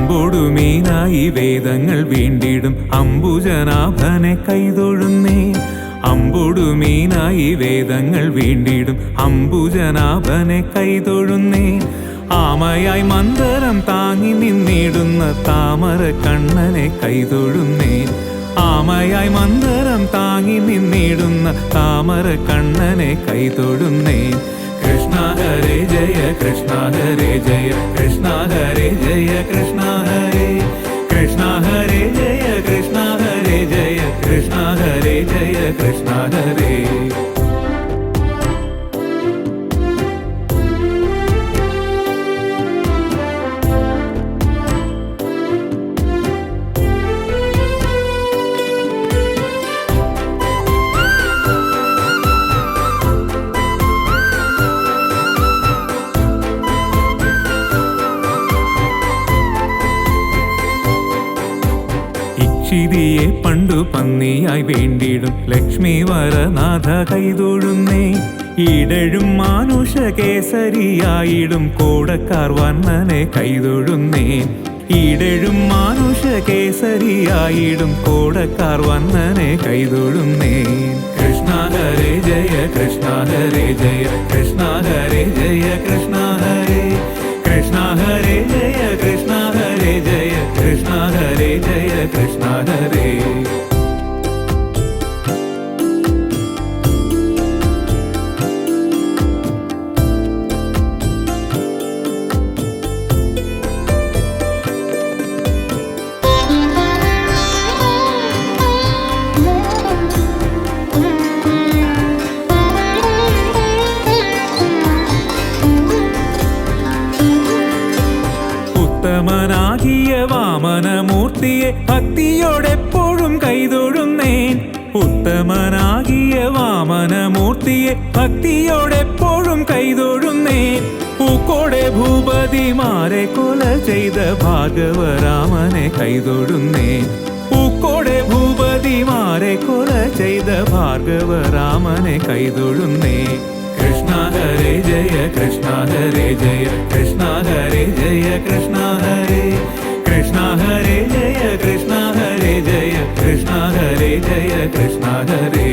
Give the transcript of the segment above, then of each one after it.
അമ്പൊടുമീനായി വേദങ്ങൾ വീണ്ടിടും അംബുജനാഭനെ കൈതൊഴുന്നേ. അമ്പൊടുമീനായി വേദങ്ങൾ വീണ്ടിടും അംബുജനാഭനെ കൈതൊഴുന്നേ. ആമയായി മന്ദരം താങ്ങി നിന്നിടുന്ന താമര കണ്ണനെ കൈതൊഴുന്നേ. ആമയായി മന്ദരം താങ്ങി നിന്നിടുന്ന താമര കണ്ണനെ കൈതൊഴുന്നേ. കൃഷ്ണ ഹരേ ജയ കൃഷ്ണ ഹരേ ജയ കൃഷ്ണ ഹരേ ജയ കൃഷ്ണ ഹരേ കൃഷ്ണ ഹരേ ജയ കൃഷ്ണ ഹരേ ജയ കൃഷ്ണ ഹരേ ജയ കൃഷ്ണ ഹരേ. ഇക്ഷിതിയെ പണ്ടു പന്നിയായി വേണ്ടിടും ലക്ഷ്മി വരനാഥ കൈതൊഴുന്നേ. ഈടഴും മാനുഷ കേസരിയായിടും കോടക്കാർ വർണ്ണനെ കൈതൊഴുന്നേ. ഈടഴും മാനുഷ കേസരിയായിടും കോടക്കാർ വർണ്ണനെ കൈതൊഴുന്നേ. കൃഷ്ണ ഹരേ ജയ കൃഷ്ണ ഹരേ ജയ കൃഷ്ണ ഹരേ ജയ കൃഷ്ണ ഹരേ കൃഷ്ണ ഹരേ ജയ കൃഷ്ണ ഹരേ ജയ കൃഷ്ണ ഹരേ ജയ കൃഷ്ണ ഹരേ. ഉത്തമനാകിയ വാമനമൂർത്തിയെ ഭക്തിയോടെപ്പോഴും കൈതൊഴുന്നേൻ. ഉത്തമനാകിയ വാമനമൂർത്തിയെ ഭക്തിയോടെപ്പോഴും കൈതൊഴുന്നേൻ. പൂക്കോടെ ഭൂപതിമാരെ കൊല ചെയ്ത ഭാർഗവരാമനെ കൈതൊഴുന്നേൻ. പൂക്കോടെ ഭൂപതിമാരെ കൊല ചെയ്ത ഭാർഗവരാമനെ കൈതൊഴുന്നേ. കൃഷ്ണ ഹരേ ജയ കൃഷ്ണ ഹരേ ജയ കൃഷ്ണ ഹരേ ജയ കൃഷ്ണ ഹരേ കൃഷ്ണ ഹരേ ജയ കൃഷ്ണ ഹരേ ജയ കൃഷ്ണ ഹരേ ജയ കൃഷ്ണ ഹരേ.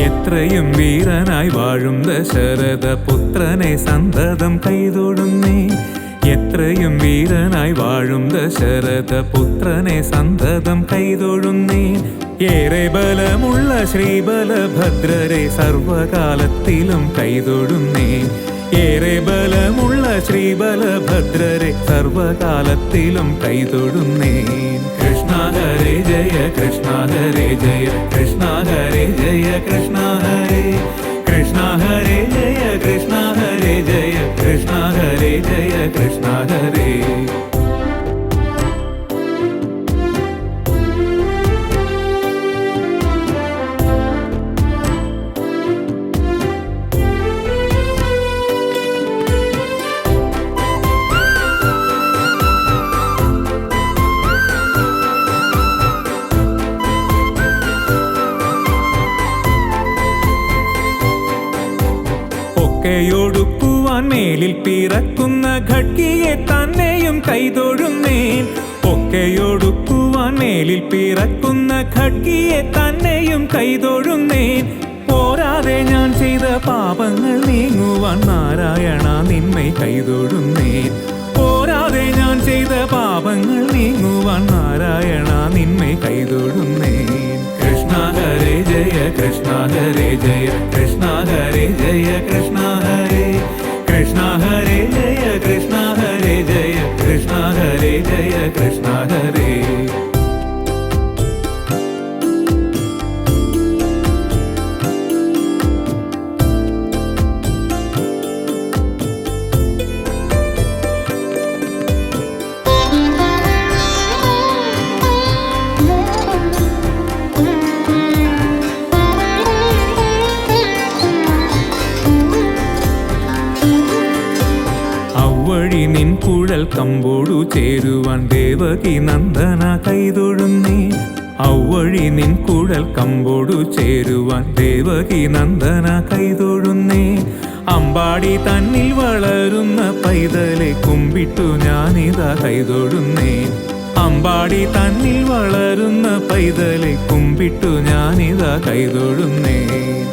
എത്രയും വീരനായി വാഴും ദശരഥ പുത്രനെ സന്തതം കൈതൊഴുന്നേ. എത്രയും വീരനായി വാഴും ദശരഥ പുത്രനെ സന്തതം കൈതൊഴുന്നേ. ഏറെ ബലമുള്ള ശ്രീബലഭദ്രരെ സർവകാലത്തിലും കൈതൊഴുന്നേ. ഏറെ ബലമുള്ള ശ്രീബലഭദ്രരെ സർവകാലത്തിലും കൈതൊഴുന്നേ. കൃഷ്ണ ഹരേ ജയ കൃഷ്ണ ഹരേ ജയ കൃഷ്ണ ഹരേ ജയ കൃഷ്ണ ഹരേ കൃഷ്ണ ഹരേ ജയ കൃഷ്ണ ഹരേ ജയ കൃഷ്ണ ഹരേ ജയ കൃഷ്ണ ഹരേ. ഒക്കെയൊടുക്കുവാൻ മേലിൽ പിറക്കുന്ന ഖഡ്ഗിയെ തന്നെയും കൈതൊഴുന്നേൻ. ഒക്കെയൊടുക്കുവാൻ മേലിൽ പിറക്കുന്ന ഖഡ്ഗിയെ തന്നെയും കൈതൊഴുന്നേൻ. പോരാതെ ഞാൻ ചെയ്ത പാപങ്ങൾ നീങ്ങുവാൻ നാരായണ നിന്മേ കൈതൊഴുന്നേൻ. പോരാതെ ഞാൻ ചെയ്ത പാപങ്ങൾ നീങ്ങുവാൻ നാരായണ നിന്മേ കൈതൊഴുന്നേൻ. കൃഷ്ണ ഹരേ ജയ കൃഷ്ണ ഹരേ ജയ കൃഷ്ണ ഹരേ ജയ കൃഷ്ണ ഹരേ കൃഷ്ണ ഹരേ ജയ കൃഷ്ണ ഹരേ ജയ കൃഷ്ണ ഹരേ ജയ കൃഷ്ണ ഹരേ. അവ്വഴി നിൻ കുഴൽ കമ്പോടു ചേരുവാൻ ദേവകി നന്ദന കൈതൊഴുന്നേ. അവ്വഴി നിൻ കുഴൽ കമ്പോടു ചേരുവാൻ ദേവകി നന്ദന കൈതൊഴുന്നേ. അമ്പാടി തന്നിൽ വളരുന്ന പൈതലെ കുമ്പിട്ടു ഞാനിതാ കൈതൊഴുന്നേ. അമ്പാടി തന്നിൽ വളരുന്ന പൈതലെ കുമ്പിട്ടു ഞാനിതാ കൈതൊഴുന്നേ.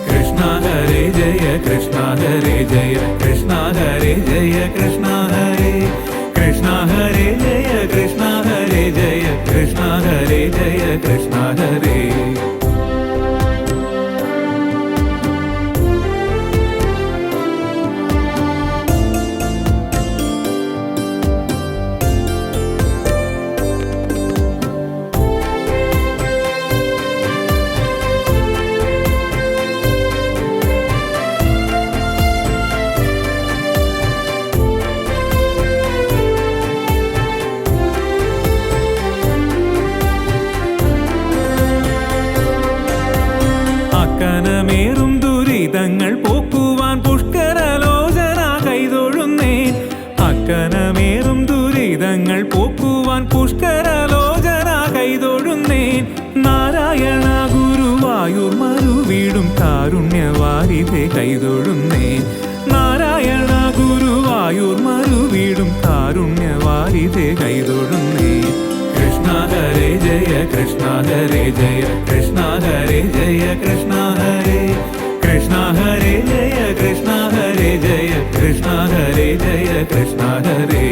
കൃഷ്ണ ഹരേ ജയ കൃഷ്ണ ഹരേ ജയ കൃഷ്ണ ഹരേ ജയ കൃഷ്ണ ഹരേ. കൃഷ്ണ ഹരേ ജയ കൃഷ്ണ ഹരേ ജയ കൃഷ്ണ ഹരേ ജയ കൃഷ്ണ ഹരേ. അക്കനമേറും ദുരിതങ്ങൾ പോക്കുവാൻ പുഷ്കരലോചന കൈതൊഴുന്നേൻ. അക്കനമേറും ദുരിതങ്ങൾ പോക്കുവാൻ പുഷ്കരലോചന കൈതൊഴുന്നേൻ. നാരായണ ഗുരുവായൂർ മരുവീടും കാരുണ്യവാരിധേ കൈതൊഴുന്നേൻ. നാരായണ ഗുരുവായൂർ മരുവീടും കാരുണ്യവാരിധേ കൈതൊഴുന്നേൻ. കൃഷ്ണ ഹരേ ജയ കൃഷ്ണ ഹരേ ജയ കൃഷ്ണ ഹരേ ജയ കൃഷ്ണ ഹരേ. കൃഷ്ണ ഹരേ ജയ കൃഷ്ണ ഹരേ ജയ കൃഷ്ണ ഹരേ ജയ കൃഷ്ണ ഹരേ.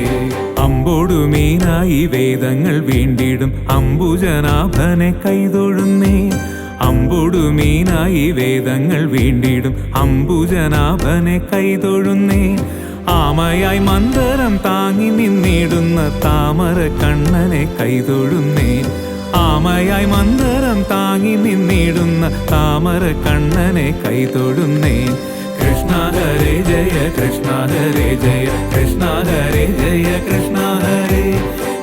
അമ്പോടു മീനായി വേദങ്ങൾ വീണ്ടിടും അംബുജനാഭനെ കൈതൊഴുന്നേ. അമ്പോടു മീനായി വേദങ്ങൾ വീണ്ടിടും അംബുജനാഭനെ കൈതൊഴുന്നേ. ആമയായി മന്ദരം താങ്ങി നിന്നിടുന്ന താമര കണ്ണനെ കൈതൊഴുന്നേൻ. ആമയായി മന്ദരം താങ്ങി നിന്നിടുന്ന താമര കണ്ണനെ കൈതൊഴുന്നേൻ. കൃഷ്ണ ഹരേ ജയ കൃഷ്ണ ഹരേ ജയ കൃഷ്ണ ഹരേ ജയ കൃഷ്ണ ഹരേ.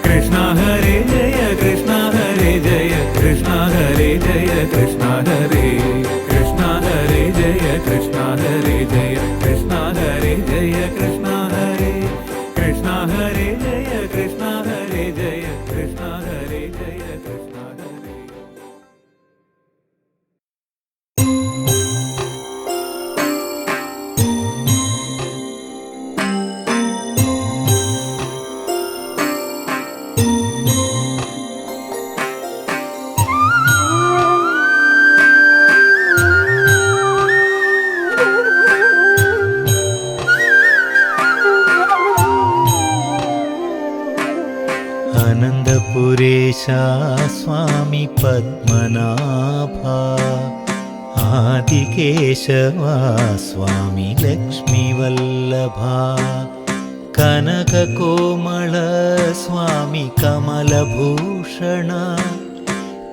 കൃഷ്ണ ഹരേ ജയ കൃഷ്ണ ഹരേ ജയ കൃഷ്ണ ഹരേ ജയ കൃഷ്ണ ഹരേ. കൃഷ്ണ ഹരേ ജയ കൃഷ്ണ ഹരേ ജയ കൃഷ്ണ ഹരേ ജയ കൃഷ്ണ ഹരേ. കൃഷ്ണ ഹരേ ജയ കൃഷ്ണ ഹരേ ജയ കൃഷ്ണ ഹരേ ജയ കൃഷ്ണ ഹരേ. അനന്തപുരേശാ സ്വാമി പത്മനാഭ. ആദികേശവാ സ്വാമി ലക്ഷ്മിവല്ലഭ. കനകകോമള സ്വാമി കമലഭൂഷണ.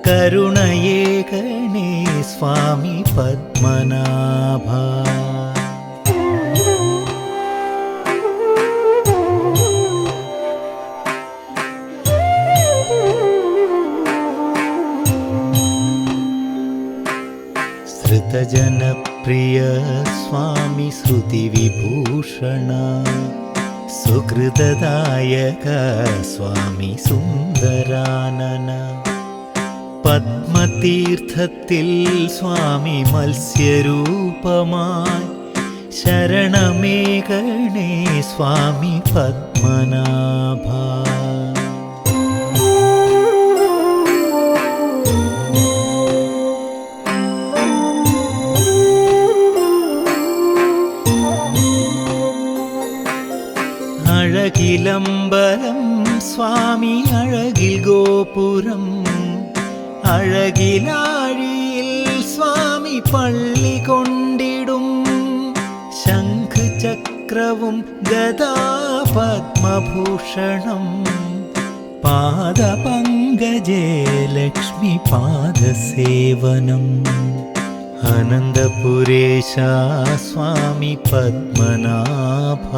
കരുണയേ ഗണേ സ്വാമി പത്മനാഭ. ധൃതജനപ്രിയ സ്വാമി ശ്രുതിവിഭൂഷണ. സുഹൃദദായക സ്വാമി സുന്ദരാനന. പത്മതീർത്ഥത്തിൽ സ്വാമി മത്സ്യരൂപമായി. ശരണമേ ഗണേ സ്വാമി പത്മനാഭ. അഴകിലമ്പലം സ്വാമി അഴകിൽ ഗോപുരം. അഴകിലാഴിയിൽ സ്വാമി പള്ളി കൊണ്ടിടും. ശംഖ് ചക്രവും ഗദാപദ്മഭൂഷണം. പാദപങ്കജേ ലക്ഷ്മി പാദസേവനം. അനന്തപുരേശാ സ്വാമി പത്മനാഭ.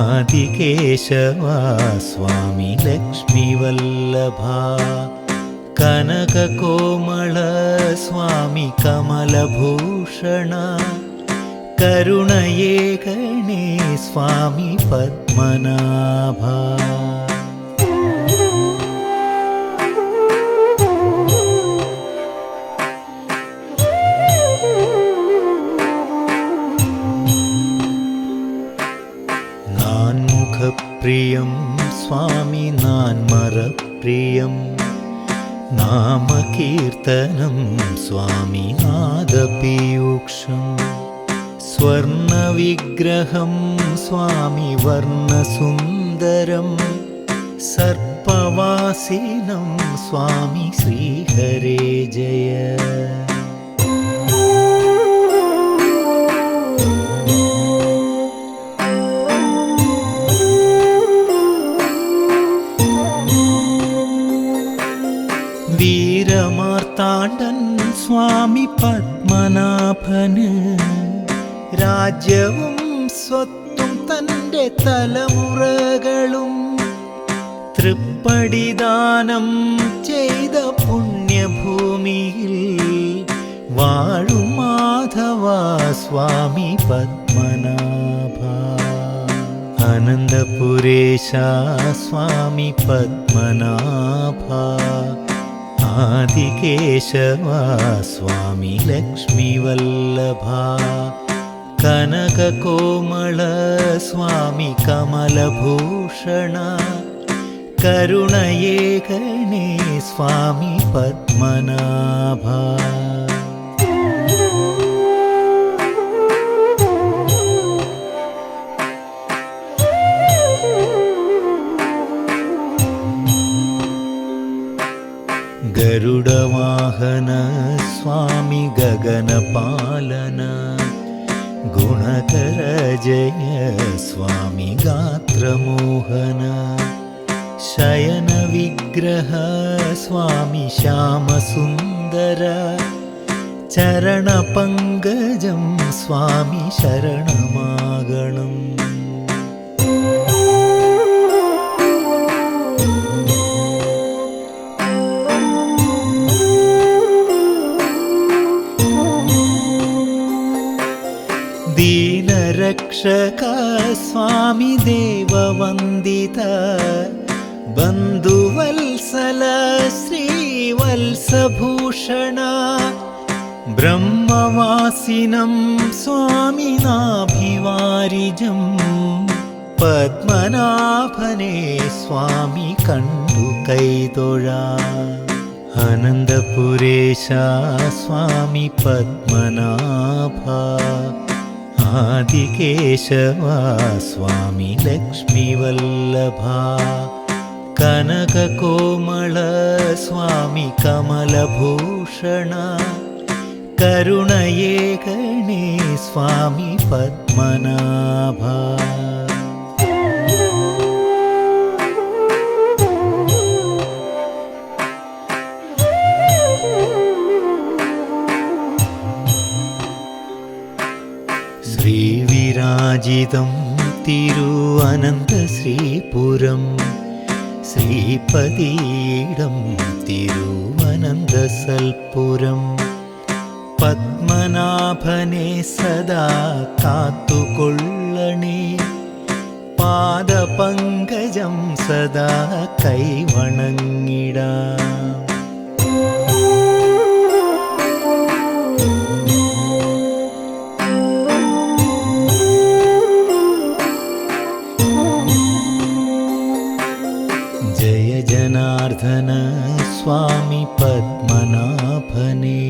ആദികേശവാ സ്വാമി ലക്ഷ്മിവല്ലഭ. കനകകോമള സ്വാമി കമലഭൂഷണ. കരുണയേ ഗണേ സ്വാമി പത്മനാഭ. നാൻമുഖപ്രിയം സ്വാമി നാൻമറപ്രിയം, നാമകീർത്തനം സ്വാമി നാദപീയൂഷം, സ്വർണവിഗ്രഹം സ്വാമി വർണ്ണസുന്ദരം, സർപ്പവാസിനം സ്വാമി ശ്രീഹരേ ജയ. വീരമാർത്താണ്ഡൻ സ്വാമി പത്മനാഭന്, രാജ്യവും സ്വത്തും തൻ്റെ തലമുറകളും തൃപ്പടിദാനം ചെയ്ത പുണ്യഭൂമിയിൽ വാഴും മാധവ സ്വാമി പത്മനാഭ. അനന്തപുരേശ സ്വാമി പത്മനാഭ, ആദികേശവ സ്വാമി ലക്ഷ്മിവല്ലഭ, കനകകോമള സ്വാമി കമലഭൂഷണ, കരുണയേകണേ സ്വാമി പത്മനാഭ. ഗരുഡവാഹന സ്വാമി ഗഗനപാലന, ഗുണകര ജയ സ്വാമി ഗാത്രമോഹന, ശയനവിഗ്രഹ സ്വാമി ശ്യാമസുന്ദര, ചരണപങ്കജം സ്വാമി ശരണമാകണം. ദീനരക്ഷക സ്വാമി ദേവവന്ദിത, ബന്ധുവത്സല ശ്രീവത്സഭൂഷണ, ബ്രഹ്മവാസിനം സ്വാമി നാഭിവാരിജം, പത്മനാഭനെ സ്വാമി കണ്ടു കൈതൊഴാം. അനന്തപുരേശ സ്വാമി പത്മനാഭ, ആദികേശവ സ്വാമി ലക്ഷ്മിവല്ലഭ, കനകകോമള സ്വാമി കമലഭൂഷണ, കരുണയേകണേ സ്വാമി പത്മനാഭ. ശ്രീവിരാജിതം തിരുവനന്തശ്രീപുരം, ശ്രീപതിയിടം തിരുവനന്തസൽപുരം, പത്മനാഭനെ സദാ കാത്തുകൊള്ളണേ, പാദപങ്കജം സദാ കൈവണങ്ങിടാം. ജനാർദ്ദന സ്വാമി പത്മനാഭനെ,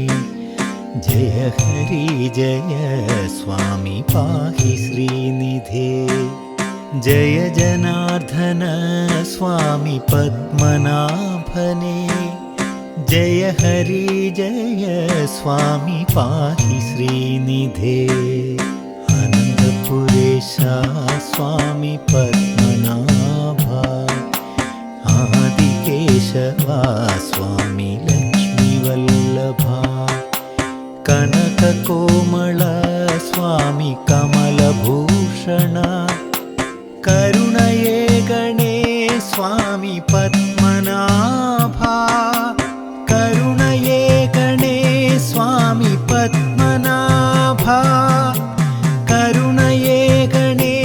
ജയ ഹരി ജയ സ്വാമി പാഹി ശ്രീനിധേ. ജയ ജനാർദ്ദന സ്വാമി പത്മനാഭനെ, ജയ ഹരി ജയ സ്വാമി പാഹി ശ്രീനിധേ. അനന്തപുരേശ സ്വാമി പത്മനാഭ, ആദികേശവ സ്വാമി ലക്ഷ്മിവല്ലഭ, കനകകോമള സ്വാമി കമലഭൂഷണ, കരുണയേകണേ സ്വാമി പത്മനാഭ, കരുണയേകണേ സ്വാമി പത്മനാഭ, കരുണയേകണേ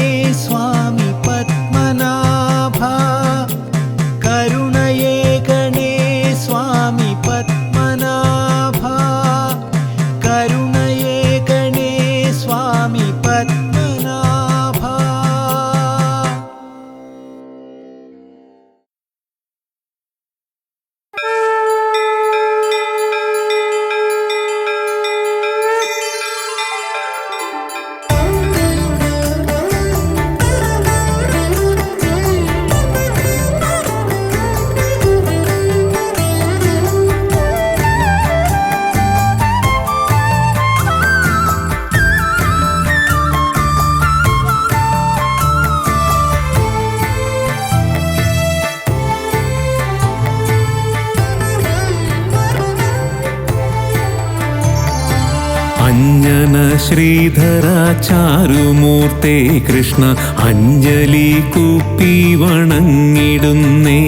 അഞ്ജന ശ്രീധര ചാരുമൂർത്തേ കൃഷ്ണ അഞ്ജലി കൂപ്പി വണങ്ങിടുന്നേ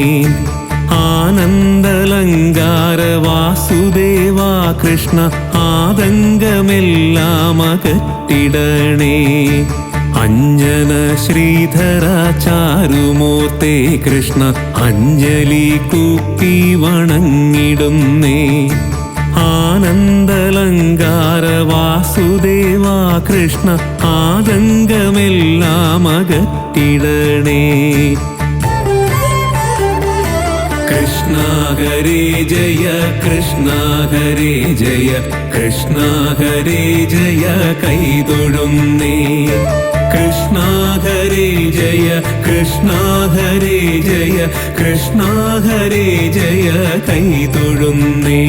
ആനന്ദലങ്കാര വാസുദേവാ കൃഷ്ണ ആതങ്കമെല്ലാം അകറ്റിടണേ അഞ്ജന ശ്രീധര ചാരുമൂർത്തേ കൃഷ്ണ അഞ്ജലി കൂപ്പി വണങ്ങിടുന്നേ ആനന്ദലങ്കാര വാസുദേവാ കൃഷ്ണ ആതങ്കമെല്ലാം അകറ്റിടണേ കൃഷ്ണ ഹരേ ജയ കൃഷ്ണ ഹരേ ജയ കൃഷ്ണ ഹരേ ജയ കൈതൊഴുന്നേ കൃഷ്ണ ഹരേ ജയ കൃഷ്ണ ഹരേ ജയ കൃഷ്ണ ഹരേ ജയ കൈതൊഴുന്നേ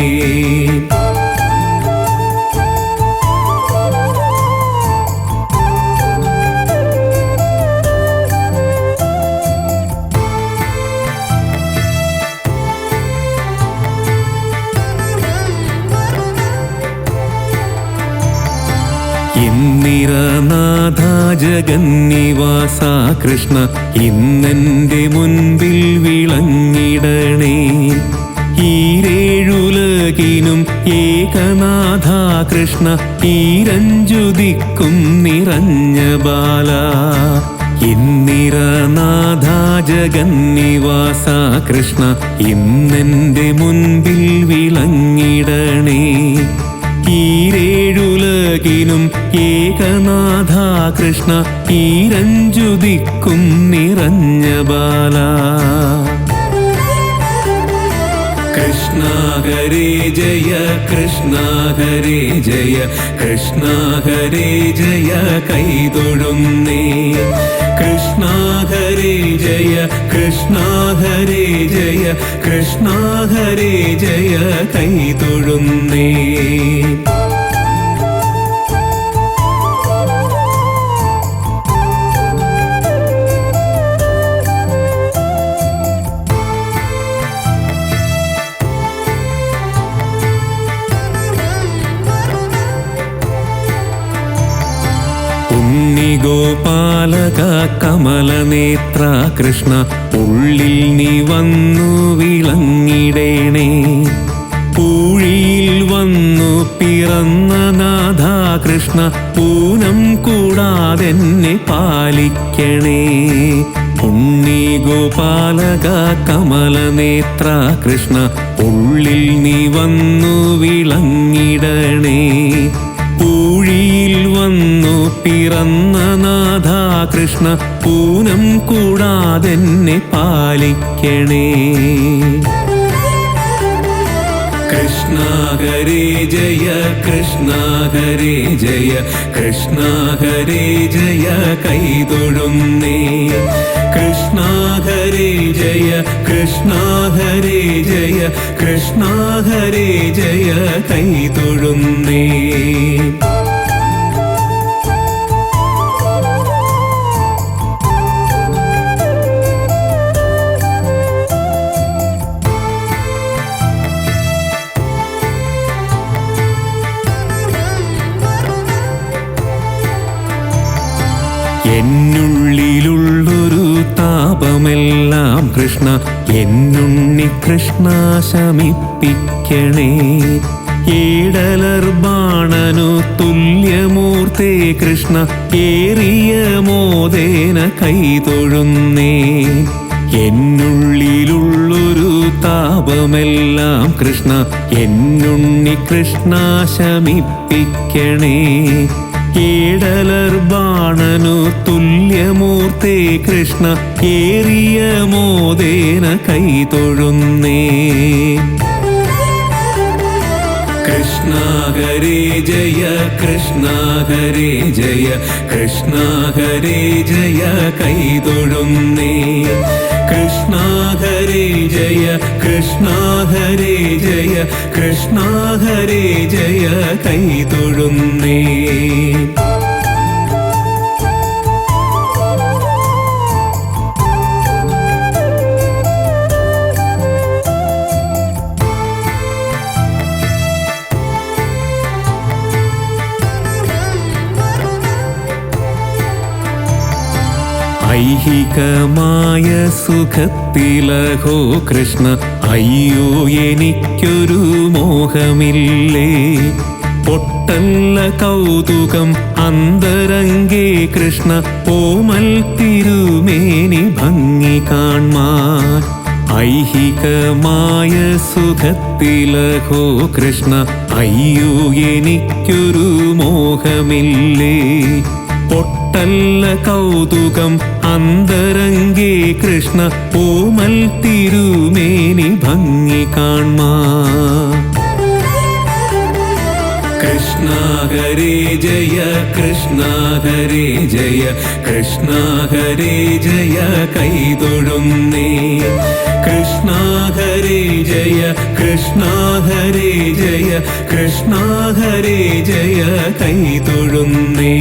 ഇന്ദിരനാഥ ജഗന്നിവാസ കൃഷ്ണ ഇന്നെൻ്റെ മുൻപിൽ വിളങ്ങിടണേ ഈരേഴുലകിനും ഏകനാഥ കൃഷ്ണ ഈരഞ്ചുദിക്കും നിറഞ്ഞ ബാല ഇന്ദിരനാഥ ജഗന്നിവാസ കൃഷ്ണ ഇന്നെൻ്റെ മുൻപിൽ വിളങ്ങിടണേ ഈരേഴുലകിനും ഏകനാഥ കൃഷ്ണ ഈരഞ്ചുദിക്കും നിറഞ്ഞ ബാല കൃഷ്ണ ഹരേ ജയ കൃഷ്ണ ഹരേ ജയ കൃഷ്ണ ഹരേ ജയ കൈതൊഴുന്നേ കൃഷ്ണ ഹരേ ജയ കൃഷ്ണ ഹരേ ജയ കൃഷ്ണ ഹരേ ജയ കൈതൊഴുന്നേ ഉണ്ണിഗോപാലക കമലനേത്ര കൃഷ്ണ ഉള്ളിൽ നീ വന്നു വിളങ്ങിടേണേ പൂഴിയിൽ വന്നു പിറന്ന നാഥ കൃഷ്ണ പൂനം കൂടാതെന്നെ പാലിക്കണേ ഉണ്ണിഗോപാലക കമലനേത്ര കൃഷ്ണ ഉള്ളിൽ നീ വന്നു വിളങ്ങിടണേ പൂഴിയിൽ വന്നു പിറന്ന നാഥ കൃഷ്ണ പൂനം കൂടാതെന്നെ പാലിക്കണേ കൃഷ്ണ ഹരേ ജയ കൃഷ്ണ ഹരേ ജയ കൃഷ്ണ ഹരേ ജയ കൈതൊഴുന്നേ കൃഷ്ണ ഹരേ ജയ കൃഷ്ണ ഹരേ ജയ കൃഷ്ണ ഹരേ ജയ കൈതൊഴുന്നേ എന്നുള്ളിലുള്ളൊരു താപമെല്ലാം കൃഷ്ണ എന്നുണ്ണി കൃഷ്ണ ശമിപ്പിക്കണേ ഏടലർബാണനു തുല്യമൂർത്തേ കൃഷ്ണ ഏറിയ മോദേന കൈതൊഴുന്നേ എന്നുള്ളിലുള്ളൊരു താപമെല്ലാം കൃഷ്ണ എന്നുണ്ണി കൃഷ്ണ ശമിപ്പിക്കണേ ഏടലർബാണനു തുല്യമൂർത്തേ കൃഷ്ണ ഏറിയ മോദേന കൈതൊഴുന്നേ കൃഷ്ണ ഹരേ ജയ കൃഷ്ണ ഹരേ ജയ കൃഷ്ണ ഹരേ ജയ കൈതൊഴുന്നേ കൃഷ്ണ ഹരേ ജയ കൃഷ്ണ ഹരേ ജയ കൃഷ്ണ ഹരേ ജയ കൈതൊഴുന്നേ ഐഹികമായ സുഖത്തിലഹോ കൃഷ്ണ അയ്യോ എനിക്കൊരു മോഹമില്ലേ. പൊട്ടല്ല കൗതുകം അന്തരംഗേ കൃഷ്ണ ഓമൽ തിരുമേനി ഭംഗി കാൺമാൻ. ഐഹികമായ സുഖത്തിലഹോ കൃഷ്ണ അയ്യോ എനിക്കൊരു മോഹമില്ലേ. പൊട്ടല്ല കൗതുകം അന്തരംഗേ കൃഷ്ണ ഓമൽ തിരുമേനി ഭംഗി കാൺമാൻ. കൃഷ്ണ ഹരേ ജയ കൃഷ്ണ ഹരേ ജയ കൃഷ്ണ ഹരേ ജയ കൈതൊഴുന്നേ. കൃഷ്ണ ഹരേ ജയ കൃഷ്ണ ഹരേ ജയ കൃഷ്ണ ഹരേ ജയ കൈതൊഴുന്നേ.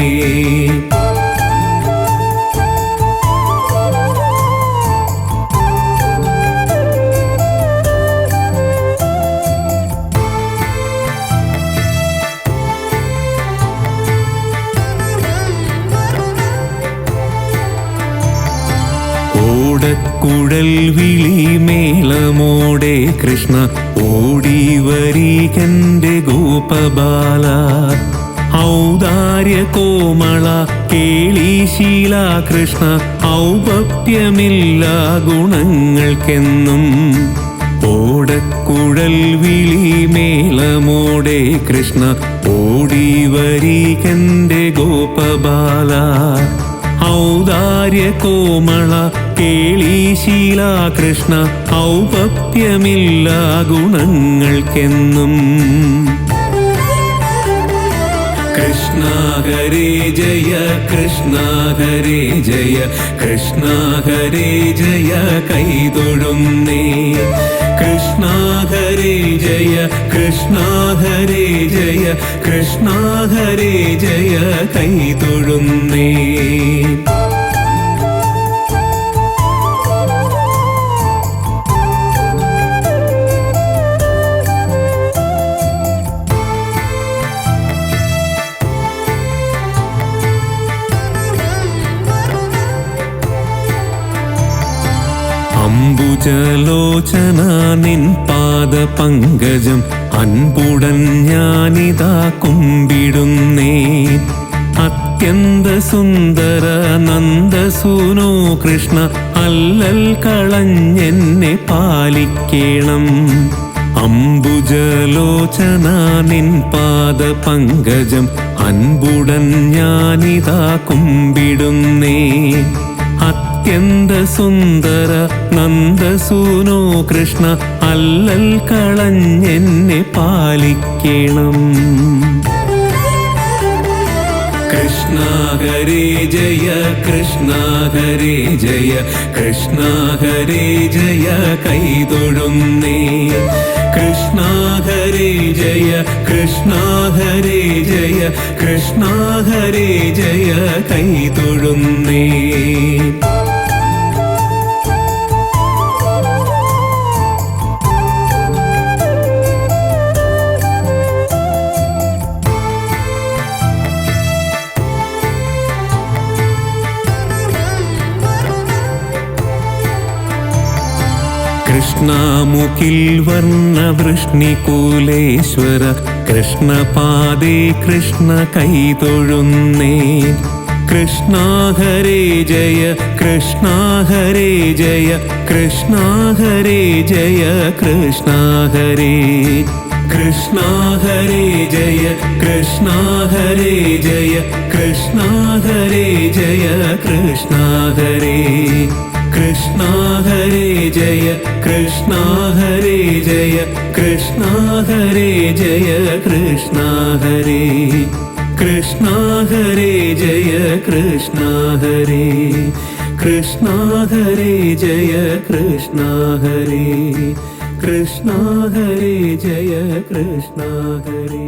ഓടക്കുഴൽ വിളിമേളമോടെ കൃഷ്ണ ഓടി വരികന്റെ ഗോപബാല. ഔദാര്യ കോമള കേളീശീല കൃഷ്ണ ഔപപ്യമില്ല ഗുണങ്ങൾക്കെന്നും. ഓടക്കുഴൽ വിളിമേളമോടെ കൃഷ്ണ ഓടി വരികന്റെ ഗോപബാല. ഔദാര്യ കോമള കേളീശീല കൃഷ്ണ ഔപപ്യമില്ല ഗുണങ്ങൾക്കെന്നും. കൃഷ്ണ ഹരേ ജയ കൃഷ്ണ ഹരേ ജയ കൃഷ്ണ ഹരേ ജയ കൈതൊഴുന്നേ. കൃഷ്ണ ഹരേ ജയ കൃഷ്ണ ഹരേ ജയ കൃഷ്ണ ഹരേ ജയ കൈതൊഴുന്നേ. അംബുജലോചന നിൻ പാദ പങ്കജം അൻപുടൻ ഞാനിതാ കുമ്പിടുന്നേ. അത്യന്ത സുന്ദര നന്ദസൂനോ കൃഷ്ണ അല്ലൽ കളഞ്ഞെന്നെ പാലിക്കേണം. അംബുജലോചന നിൻ പാദ പങ്കജം അൻപുടൻ ഞാനിതാ കുമ്പിടുന്നേ. അത്യന്ത സുന്ദര നന്ദസൂനോ കൃഷ്ണ അല്ലൽ കളഞ്ഞെന്നെ പാലിക്കണം. കൃഷ്ണ ഹരേ ജയ കൃഷ്ണ ഹരേ ജയ കൃഷ്ണ ഹരേ ജയ കൈതൊഴുന്നേ. കൃഷ്ണ ഹരേ ജയ കൃഷ്ണ ഹരേ ജയ കൃഷ്ണ ഹരേ ജയ കൈതൊഴുന്നേ. കൃഷ്ണമുഖിൽ വർണ്ണവൃഷ്ണികുലേശ്വര കൃഷ്ണപാദേ കൃഷ്ണ കൈതൊഴുന്നേ. കൃഷ്ണ ഹരേ ജയ കൃഷ്ണ ഹരേ ജയ കൃഷ്ണ ഹരേ ജയ കൃഷ്ണ ഹരേ. കൃഷ്ണ ഹരേ ജയ കൃഷ്ണ ഹരേ ജയ കൃഷ്ണ ഹരേ ജയ കൃഷ്ണ ഹരേ. കൃഷ്ണ ഹരേ ജയ കൃഷ്ണ ഹരേ ജയ കൃഷ്ണ ഹരേ ജയ കൃഷ്ണ ഹരേ. കൃഷ്ണ ഹരേ ജയ കൃഷ്ണ ഹരേ. കൃഷ്ണ ഹരേ ജയ കൃഷ്ണ ഹരേ. കൃഷ്ണ ഹരേ ജയ കൃഷ്ണ ഹരേ.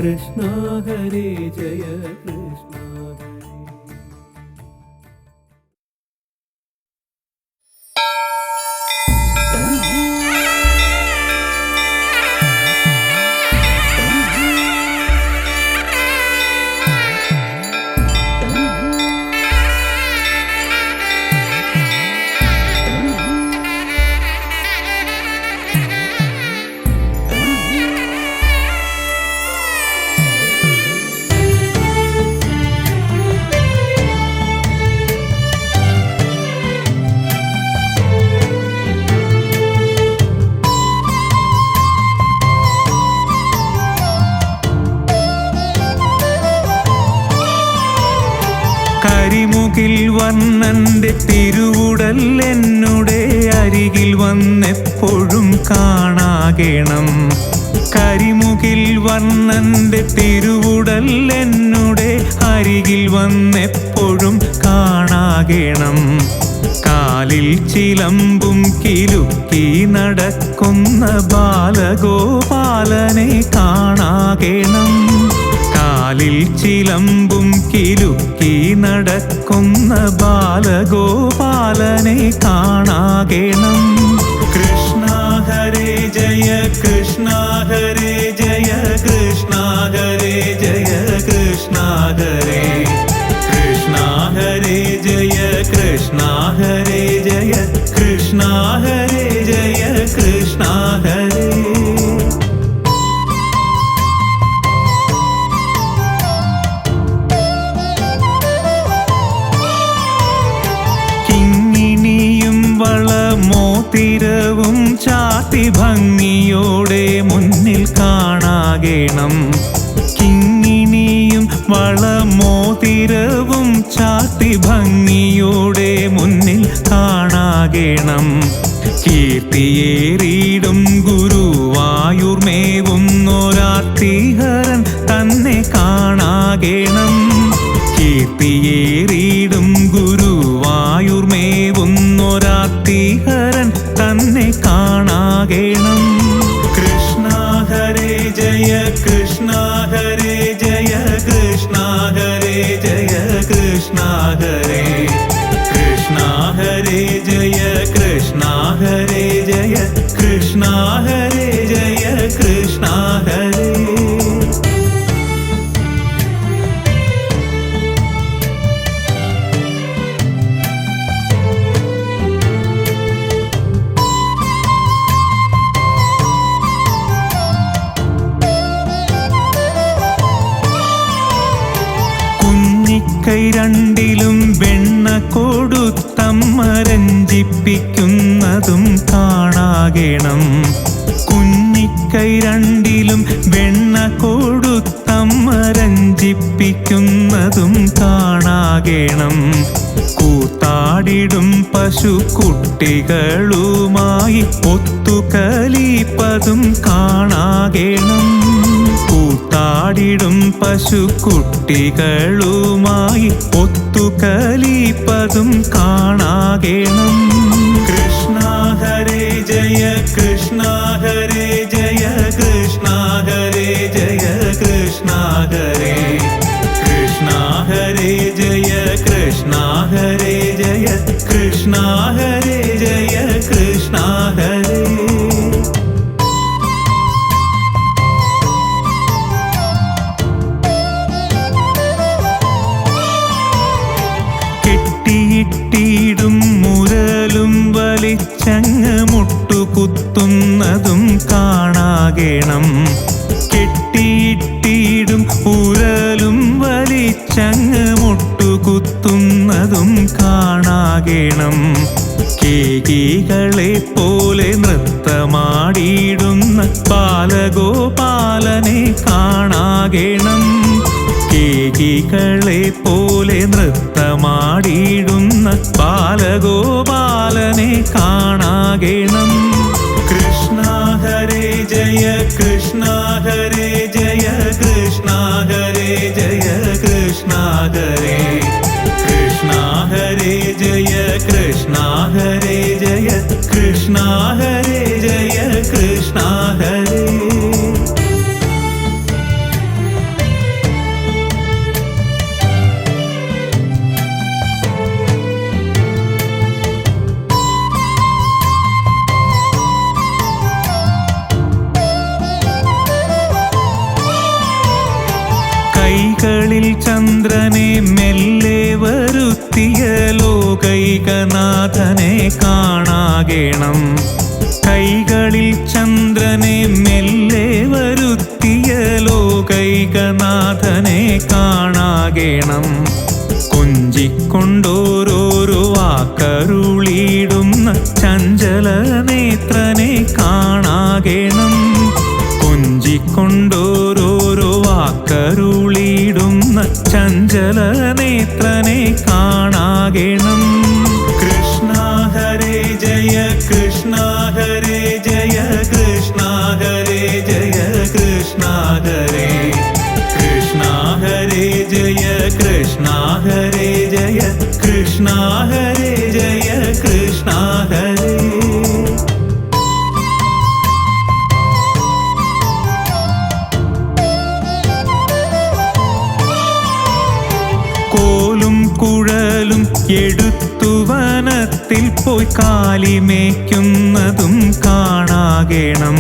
കൃഷ്ണ ഹരേ ജയ കൃഷ്ണ ഹരേ. വർണ്ണന്റെ തിരുവുടൽ എന്നുടെ അരികിൽ വന്നെപ്പോഴും കാണാകേണം. കരിമുകിൽ വർണ്ണന്റെ തിരുവുടൽ എന്നുടെ അരികിൽ വന്നെപ്പോഴും കാണാകേണം. കാലിൽ ചിലമ്പും കിലുക്കി നടക്കുന്ന ബാലഗോപാലനെ കാണാകേണം. കാലിൽ ചിലമ്പും കിലുക്കി നടക്കുന്ന ബാലഗോപാലനെ കാണാകേണം. കൃഷ്ണ ഹരേ ജയ കൃഷ്ണ ഹരേ ജയ കൃഷ്ണ ഹരേ ജയ കൃഷ്ണ ഹരേ കൃഷ്ണ ഹരേ ജയ കൃഷ്ണ ഹരേ ജയ കൃഷ്ണ ഹരേ ജയ കൃഷ്ണ ഹരേ. മോതിരവും ചാത്തി ഭംഗിയോടെ മുന്നിൽ കാണാകേണം. കിങ്ങിണിയും വളമോതിരവും ചാത്തി ഭംഗിയോടെ മുന്നിൽ കാണാകേണം. കീർത്തിയേറിയിടും ഗുരുവായൂർമേവുന്നൊരാർത്തിഹരൻ തന്നെ കാണാകേണം. കീർത്തിയേറിയിടും ഗുരുവായൂർമേവുന്നൊരാർത്തിഹരൻ തന്നെ കാണാകേണം. കൃഷ്ണ ഹരേ ജയ കൃഷ്ണ ഹരേ ജയ കൃഷ്ണ ഹരേ ജയ കൃഷ്ണ ഹരേ കൃഷ്ണ ഹരേ ജയ കൃഷ്ണ ഹരേ ജയ കൃഷ്ണ ഹരേ ജയ കൃഷ്ണ ഹരേ. കൈ രണ്ടിലും വെണ്ണ കൊടുത്തമ്മ രഞ്ജിപ്പിക്കുന്നതും കാണാകേണം. കുഞ്ഞിക്കൈ രണ്ടിലും വെണ്ണ കൊടുത്തമ്മ രഞ്ജിപ്പിക്കുന്നതും കാണാകേണം. കൂത്താടിടും പശുക്കുട്ടികളുമായി ഒത്തുകലിപ്പതും കാണാകേണം. കൂത്താടിടും പശുക്കുട്ടികളുമായി ഒത്തുകലിപ്പതും കാണാകേണം. കൃഷ്ണ ഹരേ ജയ കൃഷ്ണ ഹരേ ജയ കൃഷ്ണ ഹരേ ജയ കൃഷ്ണ ഹരേ കൃഷ്ണ ഹരേ ജയ കൃഷ്ണ ഹരേ ജയ കൃഷ്ണ ഹരേ ജയ കൃഷ്ണ ഹരേ. കെട്ടിയിട്ടിടും മുരലും വലിച്ചങ്ങ് മുട്ടുകുത്തുന്നതും കാണാകേണം. കെട്ടിയിട്ടിടും ഉരലും വലിച്ചങ്ങ് മുട്ടുകുത്തുന്നതും കാണാകേണം. കേകികളെ പോലെ നൃത്തമാടിയിടുന്ന ബാലഗോപാലനെ കാണാകേണം. കേകികളെ പോലെ നൃത്തമാടിയിടുന്ന ബാലഗോപാലനെ കാണാകേണം. കൃഷ്ണ ഹരേ ജയ കൃഷ്ണ ഹരേ ജയ കൃഷ്ണ ഹരേ ജയ കൃഷ്ണ ഹരേ കൃഷ്ണ ഹരേ ജയ കൃഷ്ണ ഹരേ ജയ കൃഷ്ണ ഹരേ ജയ കൃഷ്ണ ഹരേ. കൈകളിൽ ചന്ദ്രനെ മെല്ലെ വരുത്തിയ ലോകൈകനാഥനെ കാണാകേണം. കൈകളിൽ ചന്ദ്രനെ മെല്ലെ വരുത്തിയ ലോകൈകനാഥനെ കാണാകേണം. കൊഞ്ചിക്കൊണ്ടോരോരോ വാക്കരുളിയിടുന്ന ചഞ്ചല നേത്രനെ കാണാകേണം. കൊഞ്ചിക്കൊണ്ടോരോരോ വാക്കരുളിയിടുന്ന ചഞ്ചല നേത്രനെ കാണാകേണം. കാണാകേണം. കൃഷ്ണ ഹരേ ജയ കൃഷ്ണ ഹരേ ജയ കൃഷ്ണ ഹരേ ജയ കൃഷ്ണ ഹരേ കൃഷ്ണ ഹരേ ജയ കൃഷ്ണ ഹരേ ജയ കൃഷ്ണ ഹരേ ജയ കൃഷ്ണ ഹരേ. കോലും കുഴലും എടുത്തു വനത്തിൽ പോയി കാലിമേക്കുന്നതും കാണാകേണം.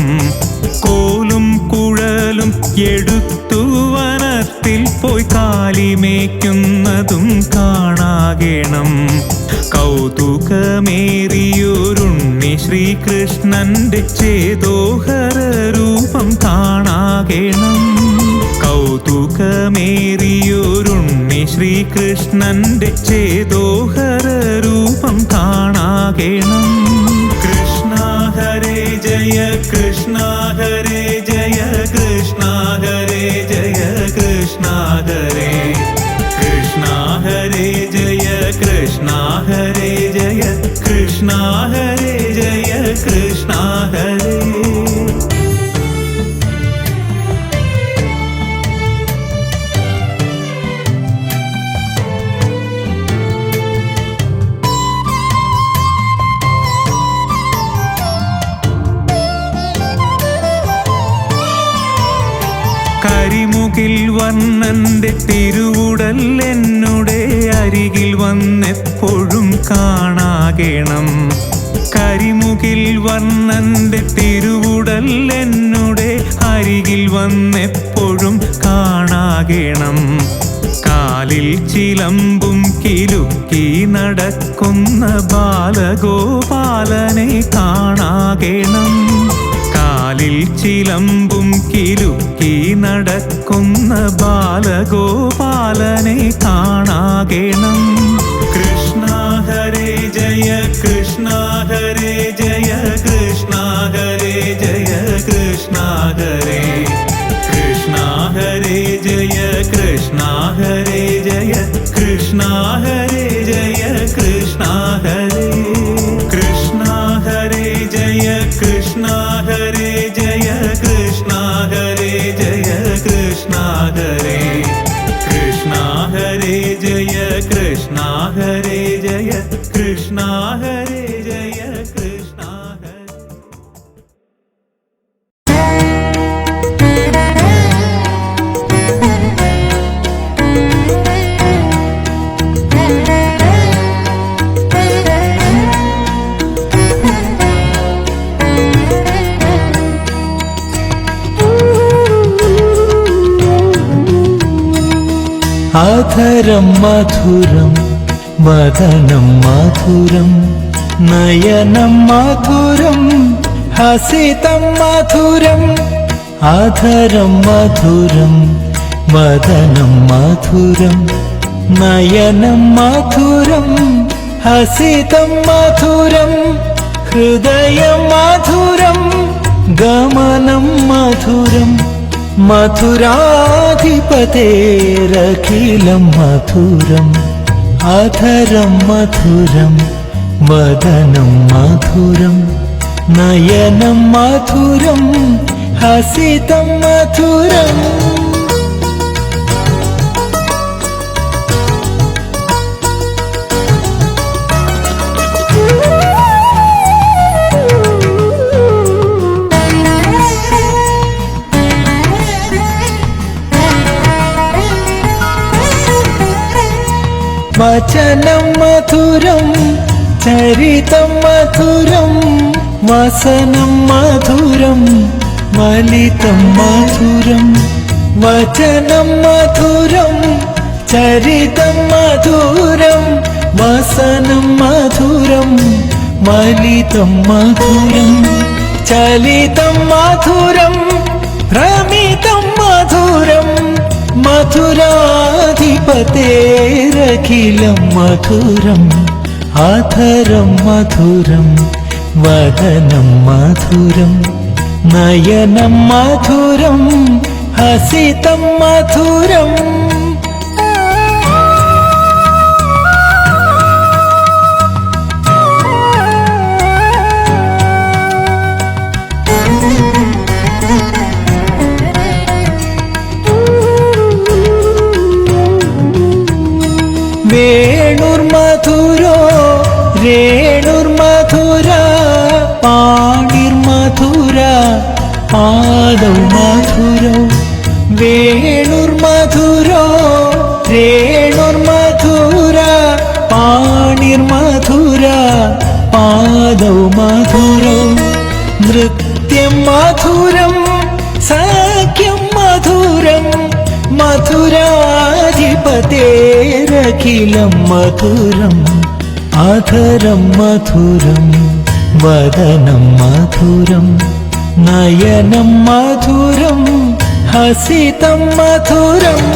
കോലും കുഴലും എടുത്തു വനത്തിൽ പോയി കാലിമേക്കുന്നതും കാണാകേണം. കൗതുകമേറിയൊരുണ്ണി ശ്രീകൃഷ്ണന്റെ ചേതോഹര രൂപം കാണാകേണം. കൗതുകമേറിയൊരുണ്ണി ശ്രീകൃഷ്ണന്റെ ചേതോഹര രൂപം കാണാകേണം. കൃഷ്ണ ഹരേ ജയ കൃഷ്ണ ഹരേ ജയ കൃഷ്ണ ഹരേ ജയ കൃഷ്ണ ഹരേ കൃഷ്ണ ഹരേ ജയ കൃഷ്ണ ഹരേ ജയ കൃഷ്ണ ഹരേ ജയ കൃഷ്ണ ഹരേ. കരിമുകിൽ വർണ്ണന്റെ തിരുവുടൽ എന്നുടെ അരികിൽ വന്നെപ്പോഴും കാണാകേണം. കരിമുകിൽ വർണ്ണന്റെ തിരുവുടൽ എന്നുടെ അരികിൽ വന്നെപ്പോഴും കാണാകേണം. കാലിൽ ചിലമ്പും കിലുക്കി നടക്കുന്ന ബാലഗോപാലനെ കാണാകേണം. കാലിൽ ചിലമ്പും കിലുക്കി നടക്കുന്ന ബാലഗോപാലനെ കാണാകേണം. കൃഷ്ണ ഹരേ ജയ കൃഷ്ണ ഹരേ ജയ കൃഷ്ണ ഹരേ ജയ കൃഷ്ണ ഹരേ കൃഷ്ണ ഹരേ ജയ കൃഷ്ണ ഹരേ ജയ കൃഷ്ണ ഹരേ ജയ കൃഷ്ണ ഹരേ കൃഷ്ണ ഹരേ ജയ കൃഷ്ണ ഹരേ ജയ കൃഷ്ണ ഹരേ ജയ കൃഷ്ണ ഹരേ കൃഷ്ണ ഹരേ ജയ കൃഷ്ണ ഹരേ ജയ കൃഷ്ണ ഹരേ ജയ കൃഷ്ണ ഹരേ. ആധരം മധുരം വദനം മധുരം നയനം മധുരം ഹസിതം മധുരം. ആധരം മധുരം വദനം മധുരം നയനം മധുരം ഹസിതം മധുരം. ഹൃദയം മധുരം ഗമനം മധുരം മധുരാധിപതേരഖിലം മധുരം. അധരം മധുരം വദനം മധുരം നയനം മധുരം ഹസിതം മധുരം. വചനം മധുരം ചരിതം മധുരം വസനം മധുരം വലിതം മധുരം. വചനം മധുരം ചരിതം മധുരം വസനം മധുരം വലിതം മധുരം. ചലിതം മധുരം ഭ്രമിതം മധുരം മധുരാധിപതേരഖിലം മധുരം. ആധരം മധുരം വദനം മധുരം നയനം മധുരം ഹസിതം മധുരം. रेणुर्मधुरा पाणिर्मधुरा पादौ मधुरौ वेणुर्मधुरो रेणुर्मधुरा पाणिर्मधुरा पादौ मधुरौ नृत्यं मधुरं सख्यं मधुरं मधुराधिपतेरखिलं मधुरम् अधरं मधुरं वदनं मधुरं नयनं मधुरं हसितं मधुरम्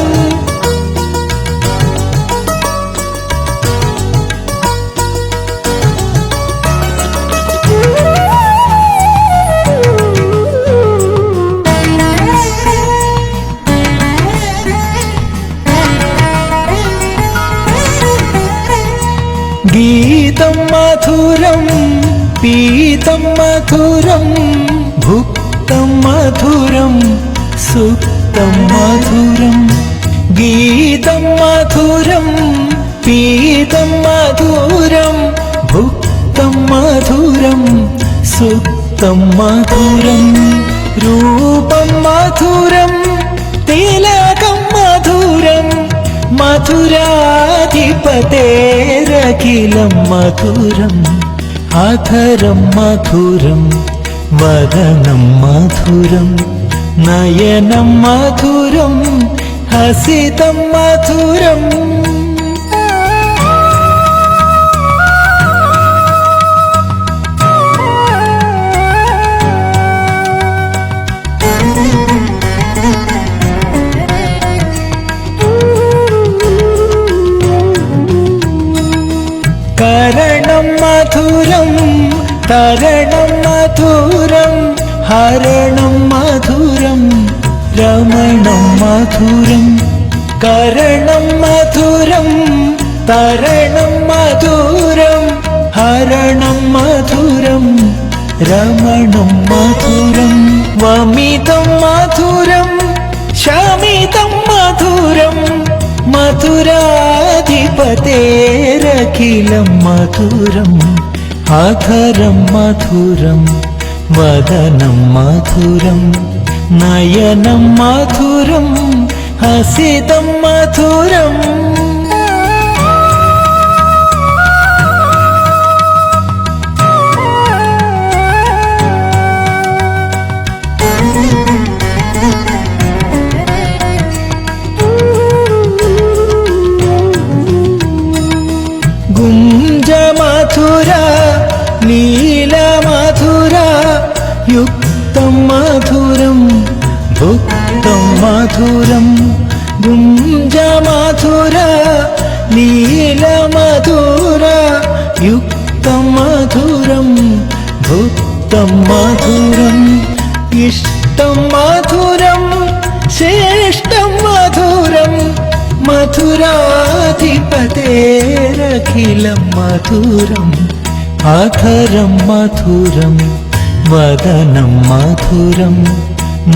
गीतं मधुरं पीतं मधुरं भुक्तं मधुरं सुप्तं मधुरं गीतं मधुरं पीतं मधुरं भुक्तं मधुरं सुप्तं मधुरं रूपं मधुरं तिलकं मधुरं मधुराधिपतेरखिलं मधुरम् अधरं मधुरं वदनं मधुरं नयनं मधुरं हसितं मधुरम् करणं मधुरं तरणं मधुरं हरणं मधुरं रमणं मधुरं करणं मधुरं तरणं मधुरं हरणं मधुरं रमणं मधुरं वमितं मधुरं शमितं मधुरं मधुराधिपतेरखिलं मधुरम् अधरं मधुरं वदनं मधुरं नयनं मधुरं हसितं मधुरम् गुञ्जमधुरा नीलमधुरा युक्तं मधुरं भुक्तं मधुरं गुञ्जमधुरा नीलमधुरा युक्तं मधुरं भुक्तं मधुरम् इष्टं मधुरं श्रेष्ठं मधुरं मधुराधिपतेरखिलं मधुरम् अधरं मधुरं वदनं मधुरं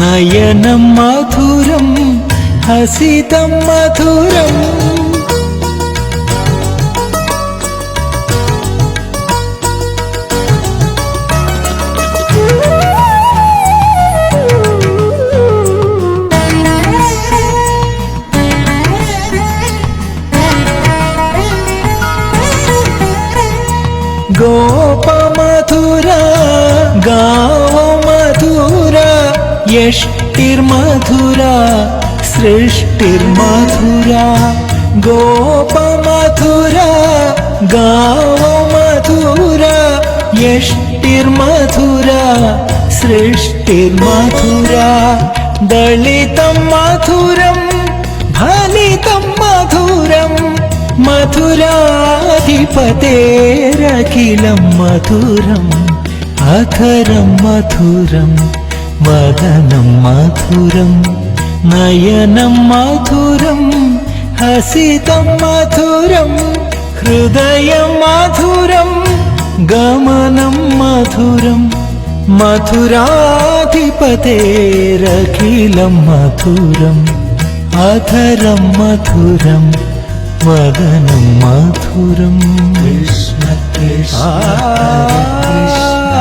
नयनं मधुरं हसितं मधुरम् गोपमधुरा गावो मधुरा यष्टिर्मधुरा सृष्टिर्मधुरा गोपमधुरा गावो मधुरा यष्टिर्मधुरा सृष्टिर्मधुरा दलितं मधुरं फलितं मधुरं मधुराधिपतेरखिलं मधुरम् अधरं मधुरं वदनं मधुरं नयनं मधुरं हसितं मधुरं हृदयं मधुरं गमनं मधुरं मधुराधिपतेरखिलं मधुरम् अधरं मधुरं വദനം മധുരം കൃഷ്ണ കൃഷ്ണ ഹരേ കൃഷ്ണ